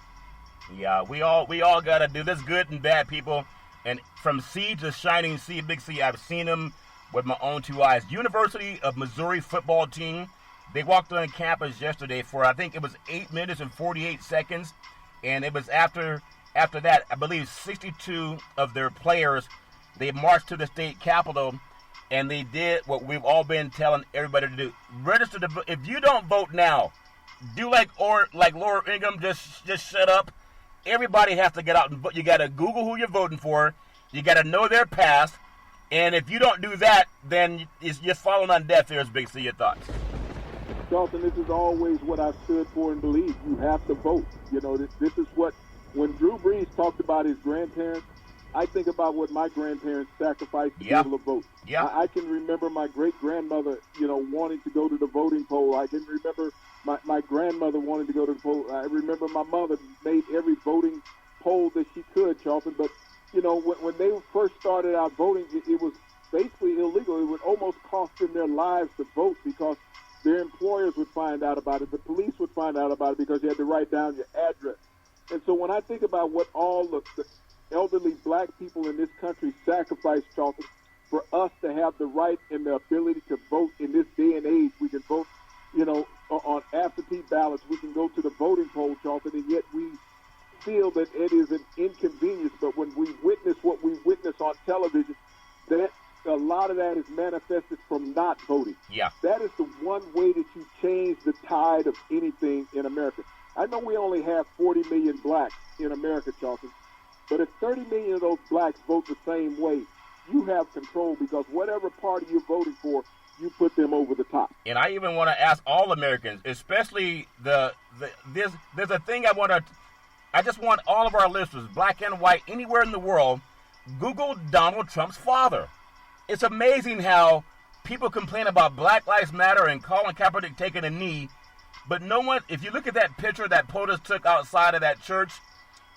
Yeah, we all got to do this, good and bad people. And from sea to shining sea, Big C, I've seen them with my own 2 eyes. University of Missouri football team, they walked on campus yesterday for, I think it was 8 minutes and 48 seconds. And it was after that, I believe 62 of their players, they marched to the state capitol, and they did what we've all been telling everybody to do. Register to vote. If you don't vote now, do like Laura Ingraham, just shut up. Everybody has to get out and vote. You got to Google who you're voting for. You got to know their past. And if you don't do that, then you're falling on deaf ears, Big C. Your thoughts? Charlton, this is always what I've stood for and believe. You have to vote. You know, this is what, when Drew Brees talked about his grandparents, I think about what my grandparents sacrificed to be able to vote. Yeah. I can remember my great-grandmother, wanting to go to the voting poll. I can remember my grandmother wanting to go to the poll. I remember my mother made every voting poll that she could, Charlton. But, when they first started out voting, it was basically illegal. It would almost cost them their lives to vote because their employers would find out about it. The police would find out about it because you had to write down your address. And so when I think about what all the elderly black people in this country sacrificed, Charlton, for us to have the right and the ability to vote in this day and age, we can vote, on absentee ballots. We can go to the voting poll, Charlton, and yet we feel that it is an inconvenience. But when we witness what we witness on television, that a lot of that is manifested from not voting. Yeah. That is the one way that you change the tide of anything in America. I know we only have 40 million blacks in America, Charlton, but if 30 million of those blacks vote the same way, you have control, because whatever party you're voting for, you put them over the top. And I even want to ask all Americans, especially there's a thing I just want all of our listeners, black and white, anywhere in the world, Google Donald Trump's father. It's amazing how people complain about Black Lives Matter and Colin Kaepernick taking a knee, but no one, if you look at that picture that POTUS took outside of that church,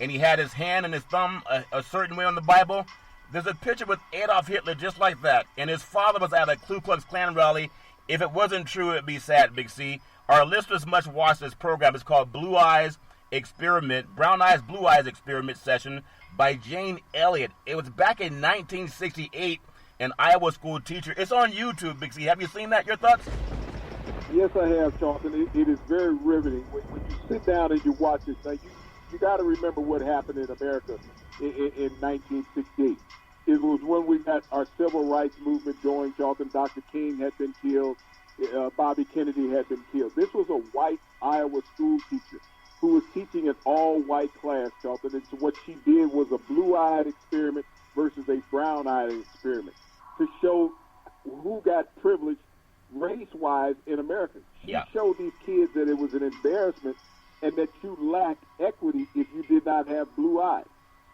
and he had his hand and his thumb a certain way on the Bible, there's a picture with Adolf Hitler just like that, and his father was at a Ku Klux Klan rally. If it wasn't true, it'd be sad, Big C. Our listeners must watch this program. It's called Blue Eyes Experiment, Brown Eyes, Blue Eyes Experiment Session by Jane Elliott. It was back in 1968, an Iowa school teacher. It's on YouTube, Big C. Have you seen that? Your thoughts? Yes, I have, Charlton. It is very riveting. When you sit down and you watch this, now you got to remember what happened in America in 1968. It was when we got our civil rights movement going, Charlton. Dr. King had been killed. Bobby Kennedy had been killed. This was a white Iowa school teacher who was teaching an all-white class, Charlton. And so what she did was a blue-eyed experiment versus a brown-eyed experiment to show who got privileged race-wise in America. She showed these kids that it was an embarrassment and that you lacked equity if you did not have blue eyes.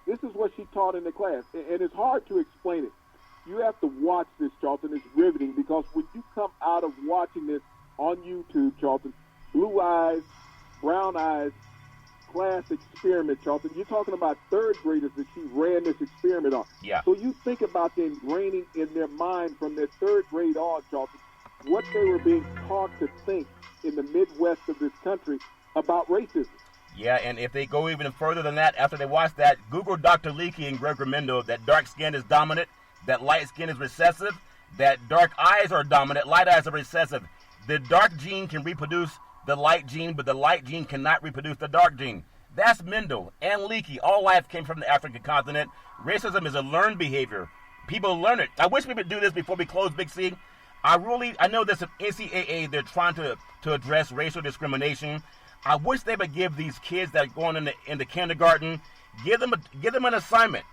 This is what she taught in the class, and it's hard to explain it. You have to watch this, Charlton. It's riveting, because when you come out of watching this on YouTube, Charlton, blue eyes, brown eyes, class experiment, Charlton, you're talking about third graders that she ran this experiment on. Yeah. So you think about the ingraining in their mind from their third grade on, Charlton, what they were being taught to think in the Midwest of this country about racism. Yeah, and if they go even further than that, after they watch that, Google Dr. Leakey and Greg Remendo, that dark skin is dominant, that light skin is recessive, that dark eyes are dominant, light eyes are recessive. The dark gene can reproduce the light gene, but the light gene cannot reproduce the dark gene. That's Mendo and Leakey. All life came from the African continent. Racism is a learned behavior. People learn it. I wish we would do this before we close, Big C. I know there's an NCAA, they're trying to address racial discrimination. I wish they would give these kids that are going into kindergarten, give them an assignment,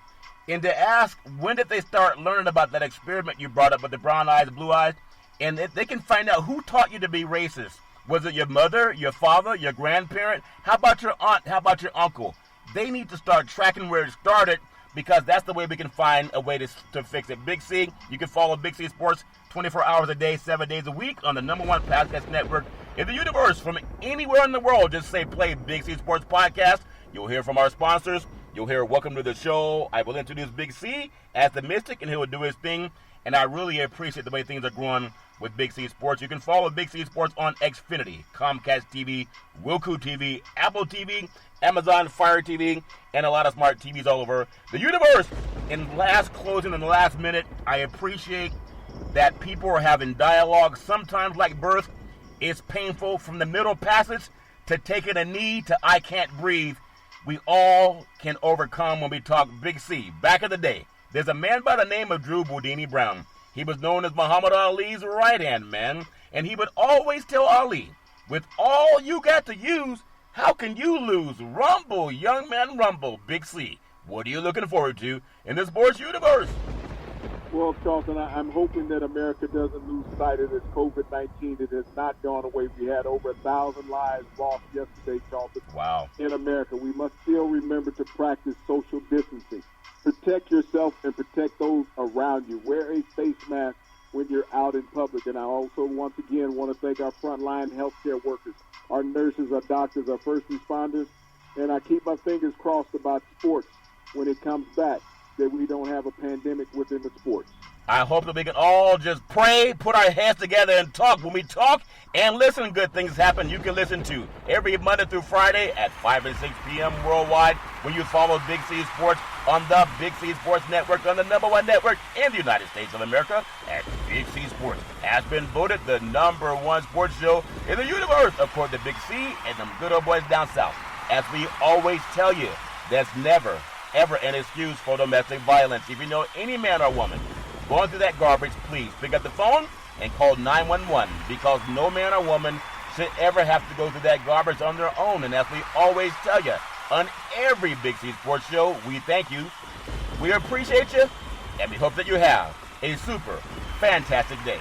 and to ask, when did they start learning about that experiment you brought up with the brown eyes, blue eyes, and they can find out who taught you to be racist. Was it your mother, your father, your grandparent? How about your aunt? How about your uncle? They need to start tracking where it started, because that's the way we can find a way to fix it. Big C, you can follow Big C Sports 24 hours a day, 7 days a week on the #1 podcast network in the universe. From anywhere in the world, just say play Big C Sports Podcast. You'll hear from our sponsors. You'll hear welcome to the show. I will introduce Big C as the Mystic, and he will do his thing. And I really appreciate the way things are growing with Big C Sports. You can follow Big C Sports on Xfinity, Comcast TV, Roku TV, Apple TV, Amazon Fire TV, and a lot of smart TVs all over the universe. In closing in the last minute, I appreciate that people are having dialogue. Sometimes, like birth, it's painful, from the middle passage to taking a knee to I can't breathe. We all can overcome when we talk Big C. Back in the day, there's a man by the name of Drew Boudini Brown. He was known as Muhammad Ali's right-hand man, and he would always tell Ali, with all you got to use, how can you lose? Rumble, young man, rumble. Big C, what are you looking forward to in the sports universe? Well, Charlton, I'm hoping that America doesn't lose sight of this COVID-19. It has not gone away. We had over 1,000 lives lost yesterday, Charlton. Wow. In America, we must still remember to practice social distancing. Protect yourself and protect those around you. Wear a face mask when you're out in public. And I also, once again, want to thank our frontline healthcare workers, our nurses, our doctors, our first responders. And I keep my fingers crossed about sports when it comes back, that we don't have a pandemic within the sports. I hope that we can all just pray, put our heads together, and talk. When we talk and listen, good things happen. You can listen to every Monday through Friday at 5 and 6 p.m. worldwide when you follow Big C Sports on the Big C Sports Network, on the #1 network in the United States of America. At Big C Sports has been voted the #1 sports show in the universe, according to Big C and them good old boys down south. As we always tell you, there's never, ever an excuse for domestic violence. If you know any man or woman going through that garbage, please pick up the phone and call 911, because no man or woman should ever have to go through that garbage on their own. And as we always tell you on every Big C Sports show, we thank you, we appreciate you, and we hope that you have a super fantastic day.